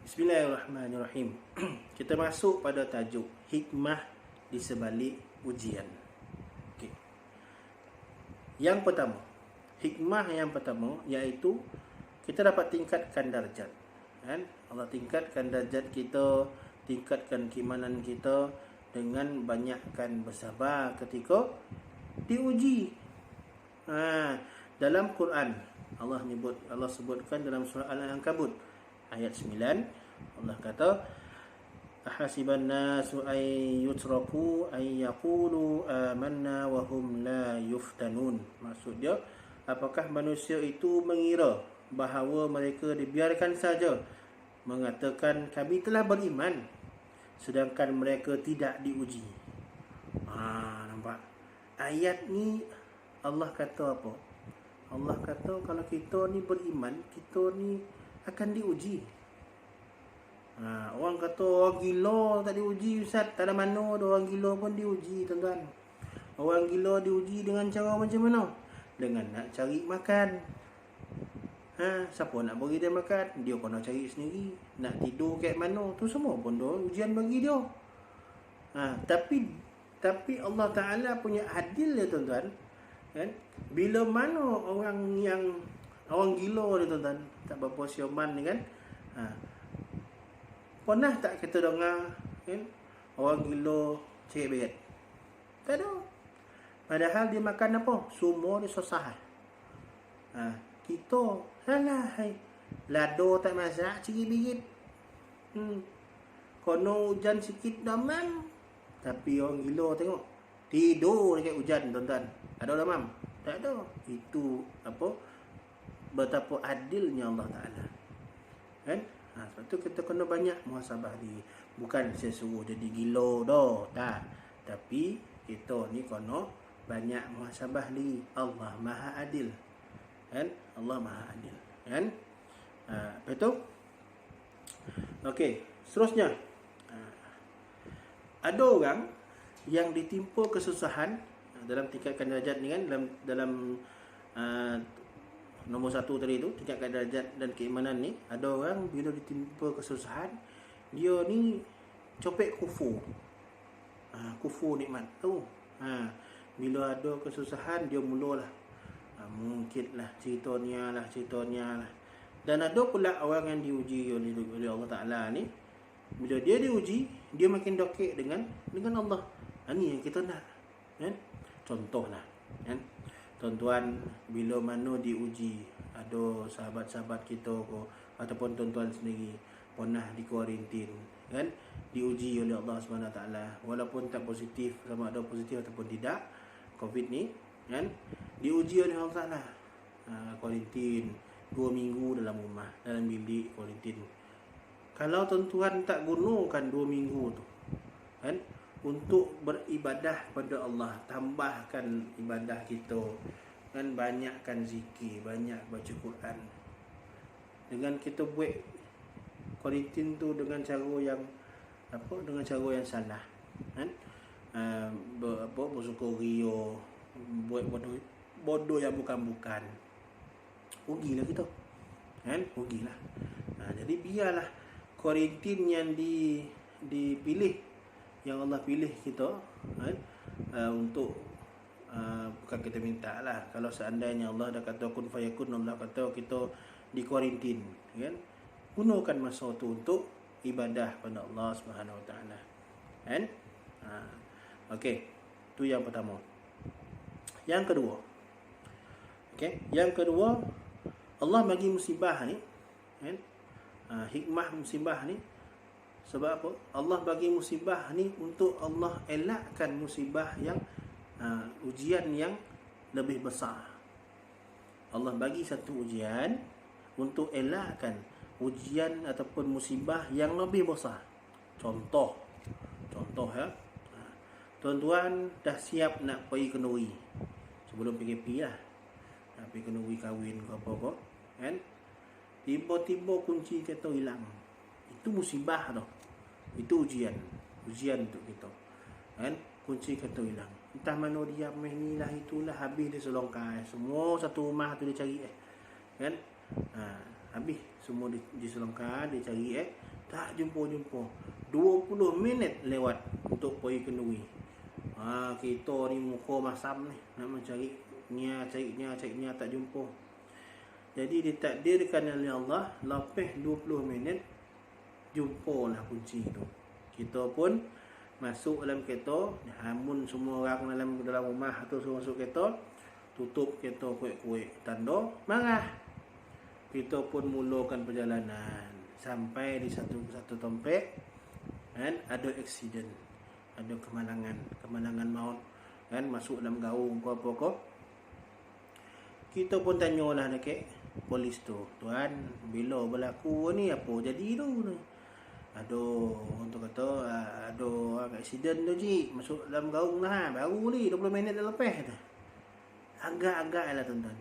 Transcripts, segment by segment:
Bismillahirrahmanirrahim. Kita masuk pada tajuk hikmah di sebalik ujian. Okey. Yang pertama, hikmah yang pertama iaitu kita dapat tingkatkan darjat. Kan? Allah tingkatkan darjat kita, tingkatkan keimanan kita dengan banyakkan bersabar ketika diuji. Dalam Quran Allah sebutkan dalam surah Al-Ankabut ayat 9, Allah kata, ahasiban nasu ay yutraku ay yaqulu amanna wa hum la yuftanun. Maksud dia, apakah manusia itu mengira bahawa mereka dibiarkan saja mengatakan kami telah beriman sedangkan mereka tidak diuji. Nampak? Ayat ni Allah kata apa? Allah kata kalau kita ni beriman, kita ni akan diuji. Orang kata orang gila tak diuji, Ustaz. Tak ada mana orang gila pun diuji, tuan-tuan. Orang gila diuji dengan cara macam mana? Dengan nak cari makan. Siapa nak bagi dia makan? Dia kena cari sendiri. Nak tidur kat mana? Tu semua pun dia ujian bagi dia. Tapi Allah Ta'ala punya adil dia, tuan-tuan. Kan? Bila mana orang gila ni, tuan-tuan, tak berapa sioman ni kan, pernah tak kita dengar kan, orang gila cari berat? Tak ada. Padahal dia makan apa? Semua dia susah. Kita salah. Lado tak masak, cari berat. Kono hujan sikit damam. Tapi orang gila tengok tidur dekat hujan, tuan-tuan. Ada damam? Tak ada. Itu apa? Betapa adilnya Allah Ta'ala. Kan? Sebab tu kita kena banyak muhasabah diri. Bukan saya suruh jadi gila dah, tak. Tapi kita ni kena banyak muhasabah diri. Allah Maha Adil. Kan? Allah Maha Adil. Kan? Apa itu? Okey, seterusnya. Ada orang yang ditimpa kesusahan dalam tingkatkan darjat ni kan, dalam nombor 1 tadi tu, tingkatkan darjat dan keimanan ni. Ada orang bila ditimpa kesusahan, dia ni copek kufur. Kufur nikmat tu. Bila ada kesusahan, dia mulalah mungkinlah ceritanya lah. Dan ada pula orang yang diuji oleh Allah Ta'ala ni, bila dia diuji, dia makin dekik dengan Allah. Ni yang kita nak. Kan? Contohlah, kan? Tuan-tuan bila mana diuji, ada sahabat-sahabat kita ataupun tuan-tuan sendiri pernah di kuarantin, kan? Diuji oleh Allah SWT, walaupun tak positif, sama ada positif ataupun tidak COVID ni, kan? Diuji oleh Allah Ta'ala. Kuarantin 2 minggu dalam rumah, dalam bilik kuarantin. Kalau tuan-tuan tak gunakan 2 minggu tu, kan, untuk beribadah pada Allah, tambahkan ibadah kita, kan, banyakkan zikir, banyak baca Quran. Dengan kita buat kuarantin tu dengan cara yang dengan cara yang salah, kan, bersuka ria, buat bodoh yang bukan-bukan, rugilah kita, kan, rugilah. Jadi biarlah kuarantin yang dipilih, yang Allah pilih kita, untuk bukan kita minta lah. Kalau seandainya Allah dah kata kun fayakun, Allah kata kita di kuarantin, kan, gunakan masa tu untuk ibadah pada Allah Subhanahu Wa Taala, kan. Okey, tu yang pertama. Yang kedua, yang kedua, Allah bagi musibah ni, kan, hikmah musibah ni. Sebab apa? Allah bagi musibah ni untuk Allah elakkan musibah yang ujian yang lebih besar. Allah bagi satu ujian untuk elakkan ujian ataupun musibah yang lebih besar. Contoh ya. Tuan-tuan dah siap nak pergi kenduri sebelum PKP lah. Nak pergi kenduri kahwin ke apa-apa, kan? Tiba-tiba kunci kereta hilang. Itu musibah tau. Itu ujian untuk kita, kan? Kunci kereta hilang, entah mana dia, ni lah itulah, habis dia selongkai. Semua satu rumah tu dia cari, kan? Habis semua dia selongkai, dia cari, Tak jumpa-jumpa. 20 minit lewat untuk pergi kenduri. Kita ni muka masam ni, nak mencari cari tak jumpa. Jadi ditakdirkan oleh Allah, lepas 20 minit jumpalah kunci tu. Kita pun masuk dalam kereta, hamun semua orang dalam rumah tu semua masuk kereta, tutup kereta kuik-kuik, tanda marah. Kita pun mulakan perjalanan sampai di satu tempat, kan, ada aksiden, ada kemalangan maut, kan, masuk dalam gaung ke apa ke. Kita pun tanyalah dekat polis tu, tuan, bila berlaku ni, apa jadi tu? Aduh, untuk kata ada aksiden tu cik, masuk dalam gaung lah, baru ni 20 minit dah lepas tu. Agak-agak lah tuan-tuan.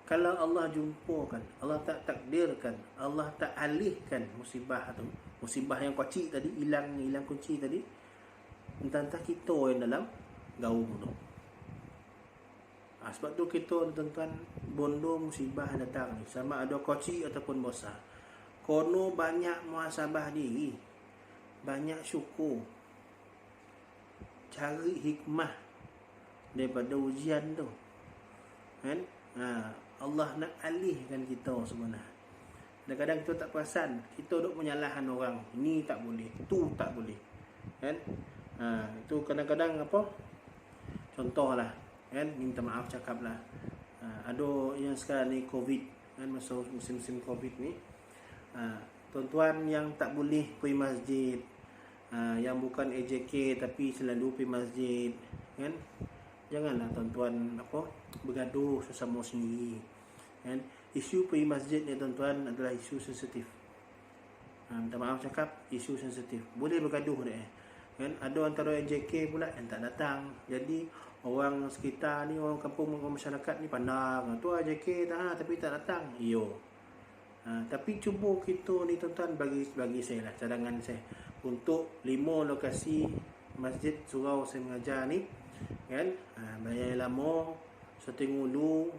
Kalau Allah jumpakan, Allah tak takdirkan, Allah tak alihkan musibah tu, musibah yang kecil tadi, hilang kunci tadi, entah kita yang dalam gaung tu. Sebab tu kita tuan-tuan, bondo musibah datang ni, sama ada kecil ataupun besar, kono banyak muhasabah diri, banyak syukur, cari hikmah daripada ujian tu, kan? Allah nak alihkan kita sebenarnya. Kadang-kadang kita tak perasan, kita duk menyalahkan orang, ni tak boleh, tu tak boleh, kan? Itu kadang-kadang apa, contohlah, kan, minta maaf cakaplah, ada yang sekarang ni Covid, kan, masa musim Covid ni, tuan-tuan yang tak boleh pergi masjid, yang bukan AJK tapi selalu pergi masjid, kan, janganlah tuan-tuan bergaduh sesama sendiri, kan. Isu pergi masjid ni tuan-tuan adalah isu sensitif. Minta maaf cakap, isu sensitif, boleh bergaduh dia, kan. Ada antara AJK pula yang tak datang, jadi orang sekitar ni, orang kampung, orang masyarakat ni pandang tu AJK tapi tak datang. Tapi cuba kita ni tuan-tuan, bagi saya lah, cadangan saya untuk 5 lokasi masjid surau saya mengajar ni, kan, Bayai Lama, Seting Ulu,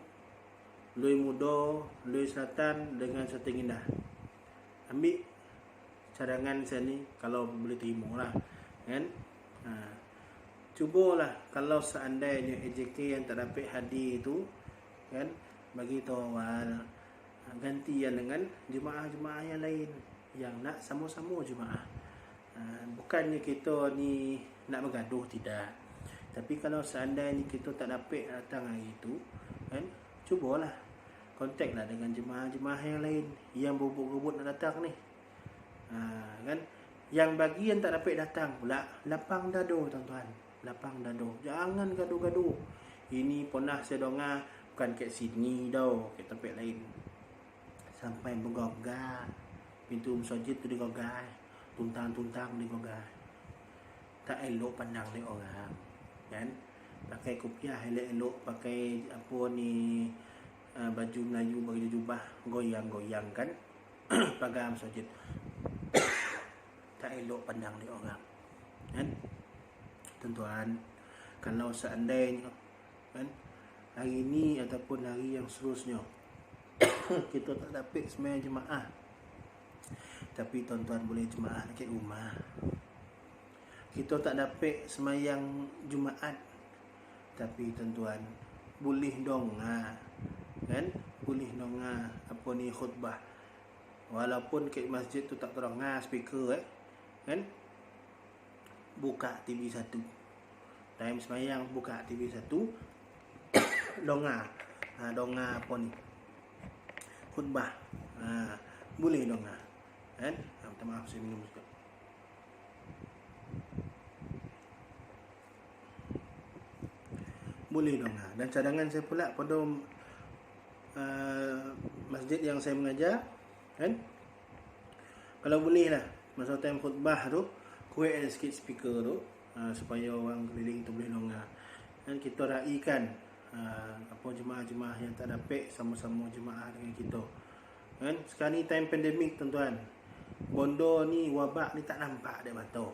Lui Muda, Lui Selatan dengan Seting Indah. Ambil cadangan saya ni kalau boleh terima lah, kan. Cubalah kalau seandainya AJK yang tak dapat hadir tu, kan, bagi tahu awal, gantian dengan jemaah-jemaah yang lain yang nak sama-sama jemaah. Bukannya kita ni nak bergaduh, tidak. Tapi kalau seandainya kita tak dapat datang hari itu, kan, cubalah kontaklah dengan jemaah-jemaah yang lain yang berebut-rebut nak datang ni, kan. Yang bagi yang tak dapat datang pula, lapang dada tuan-tuan, lapang dada, jangan gaduh-gaduh. Ini pernah saya dengar, bukan kat Sydney dah, kat tempat lain, sampai bergogar pintu masjid tu, digogar, tuntang digogar. Tak elok pandang ni orang, kan. Pakai kopiah elok-elok, pakai apa ni, baju Melayu, baju jubah, goyang-goyang, kan, pagar masjid. Tak elok pandang ni orang, kan. Tuan-tuan, kalau seandainya, kan, hari ni ataupun hari yang seterusnya kita tak dapat sembahyang jemaah, tapi tuan-tuan boleh jemaah dekat rumah. Kita tak dapat sembahyang Jumaat, tapi tuan-tuan boleh donga, kan, boleh donga apa ni, khutbah, walaupun kat masjid tu tak terdengar speaker, kan. Buka TV 1, time sembahyang buka TV 1, donga, donga apa ni, khutbah, boleh donga, kan. Minta maaf saya minum juga. Boleh donga. Dan cadangan saya pula pada masjid yang saya mengajar, kan, kalau boleh lah masa time khutbah tu, kuat ada sikit speaker tu, supaya orang keliling tu boleh donga, dan kita raikan apa jemaah-jemaah yang tak dapat sama-sama jemaah dengan kita, kan. Sekarang ni time pandemik tuan-tuan, bondo ni, wabak ni tak nampak dek mata,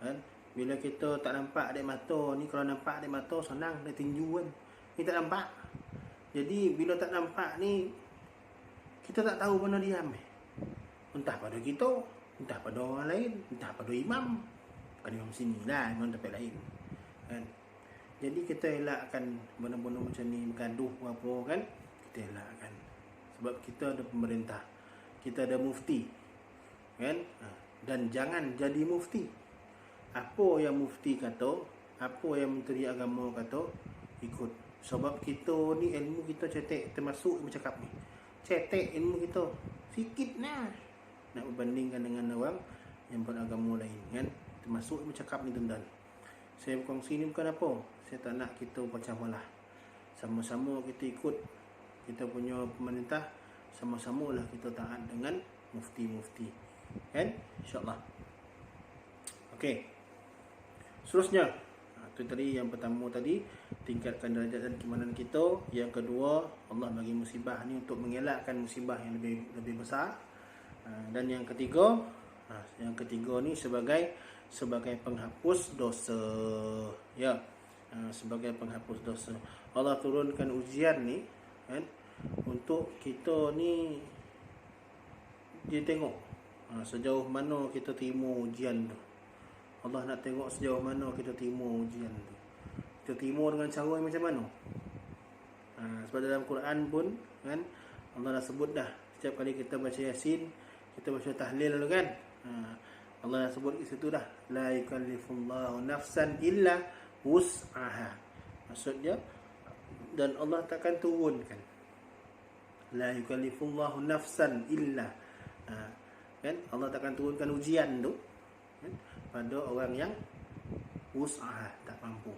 kan. Bila kita tak nampak dek mata ni, kalau nampak dek mata senang dia tinju, kan. Ni tak nampak. Jadi bila tak nampak ni, kita tak tahu mana diam, Entah pada kita, entah pada orang lain, entah pada imam. Bukan imam sini lah, imam tempat lain. Kan? Jadi kita elakkan benda-benda macam ni, bergaduh apa kan. Kita elakkan. Sebab kita ada pemerintah, kita ada mufti. Kan? Dan jangan jadi mufti. Apa yang mufti kata, apa yang menteri agama kata, ikut. Sebab kita ni ilmu kita cetek, termasuk bercakap ni. Cetek ilmu kita sikit nah. Nak berbandingkan dengan orang yang beragama lain kan. Termasuk bercakap ni tuan-tuan. Saya berkongsi ni bukan apa. Saya tak nak kita macam malah. Sama-sama kita ikut kita punya pemerintah, sama-sama lah kita taat dengan mufti-mufti. Kan? InsyaAllah. Okey. Seterusnya, itu tadi yang pertama tadi, tingkatkan darjat dan keimanan kita. Yang kedua, Allah bagi musibah ni untuk mengelakkan musibah yang lebih besar. Dan yang ketiga ni sebagai penghapus dosa. Ya. Sebagai penghapus dosa. Allah turunkan ujian ni kan, untuk kita ni dia tengok sejauh mana kita terima ujian tu. Allah nak tengok sejauh mana kita terima ujian tu. Kita terima dengan cara yang macam mana? Sebab dalam Quran pun kan, Allah dah sebut dah. Setiap kali kita baca Yasin, kita baca tahlil tu kan. Allah dah sebut di situ dah. La yukallifullahu nafsan illa wus'aha. Maksudnya, dan Allah takkan turunkan. La yukallifullahu nafsan illa. Kan? Allah takkan turunkan ujian tu kan, pada orang yang wus'aha, tak mampu.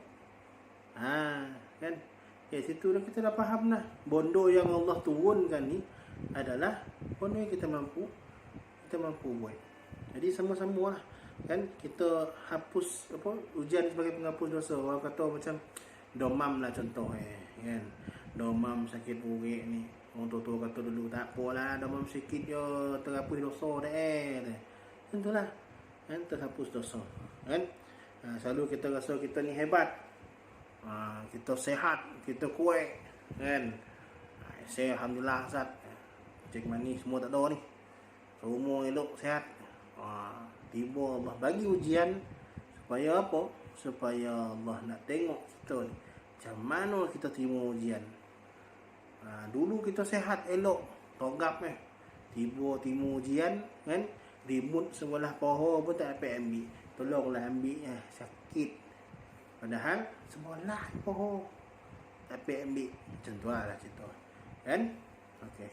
Kan? Situ dah kita dah faham dah. Bondo yang Allah turunkan ni adalah bondo yang kita mampu buat. Jadi sama-sama lah kan, kita hapus apa ujian sebagai penghapus dosa. Orang kata macam domam lah contoh kan. Domam sakit urik ni. Orang tua-tua kata dulu tak apalah, domam sikit je terhapus dosa dah Tentulah kan, terhapus dosa kan. Selalu kita rasa kita ni hebat. Kita sehat, kita kuat kan. Saya alhamdulillah Ustaz. Cik mani semua tak ada ni. Semua elok sihat. Tiba Allah bagi ujian supaya apa? Supaya Allah nak tengok kita ni macam mana kita terima ujian. Dulu kita sehat elok, togap tiba terima ujian kan, remote sebelah paha pun tak dapat ambil. Tolonglah ambil sakit. Padahal sebelah paha tak dapat ambil. Macam tu lah cerita. Kan? Okey.